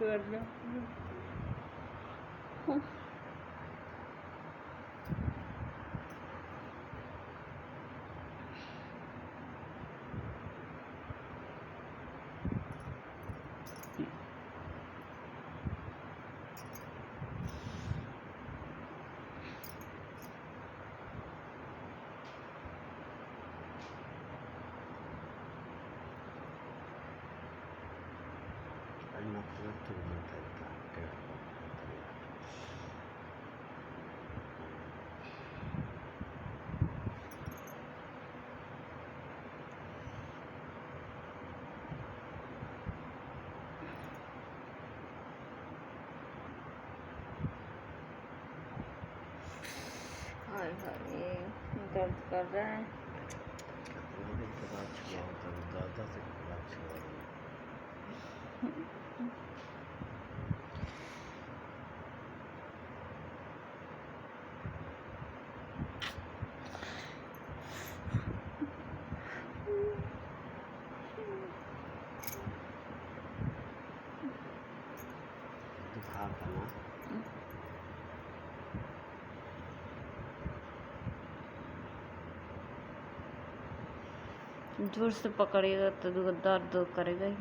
करना। हाय हाय दर्द कर रहा है। कितना दिन के बाद छुआ होता है, दादा से बाद छुआ दुखा था ना। जोर से पकड़ेगा तो दर्द करेगा ही।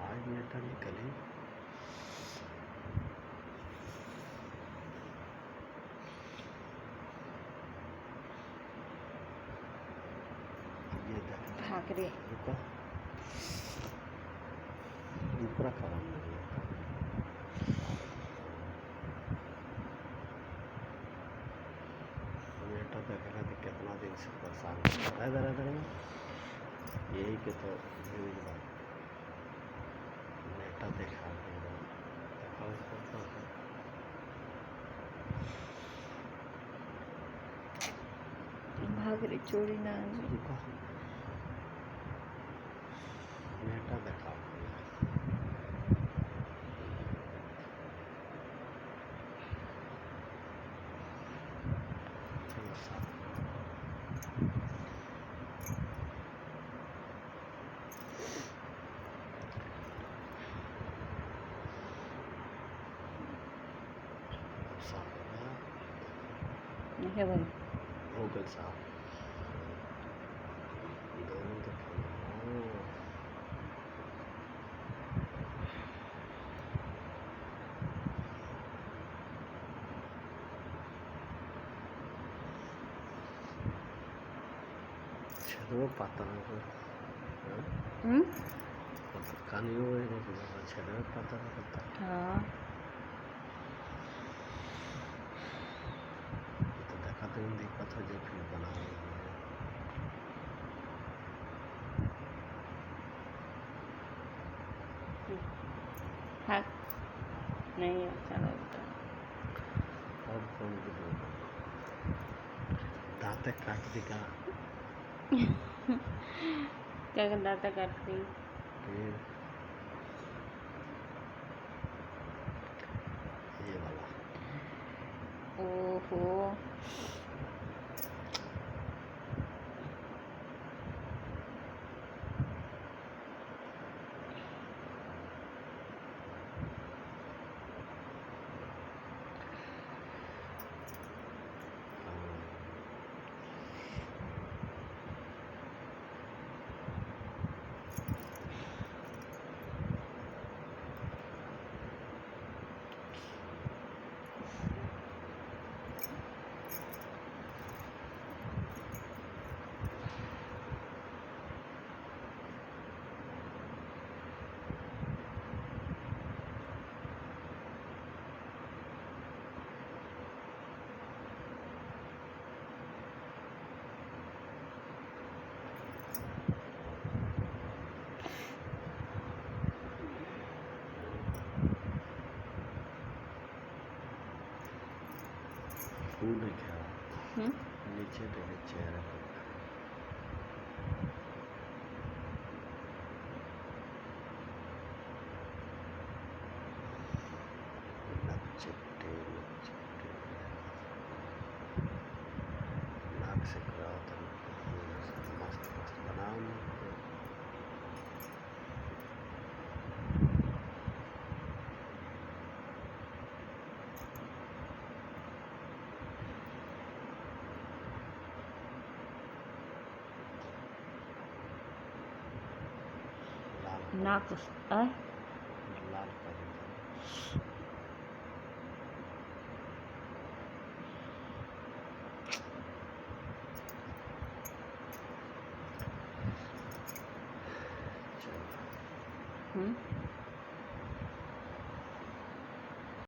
आज नेटा निकले भाग रे पूरा खराब नेटा देखेगा तो कितना दिन से परेशान रहे यही के तो नेटा देखा भाग रे चोरी ना नेटा देखा है भाई हो गए साहब दोनों तो छेदो पता नहीं कहानी हो गई नहीं छेदो पता नहीं। हाँ तो देखा तो दिक्कत हो जाए फिर बना हाँ नहीं अच्छा लगता। और कौन दांत काट देगा क्या दांत काट दी फिर ये वाला ओहो फूल क्या नीचे देखे चेहरे पर ना कुछ लाल परिंदा। हम्म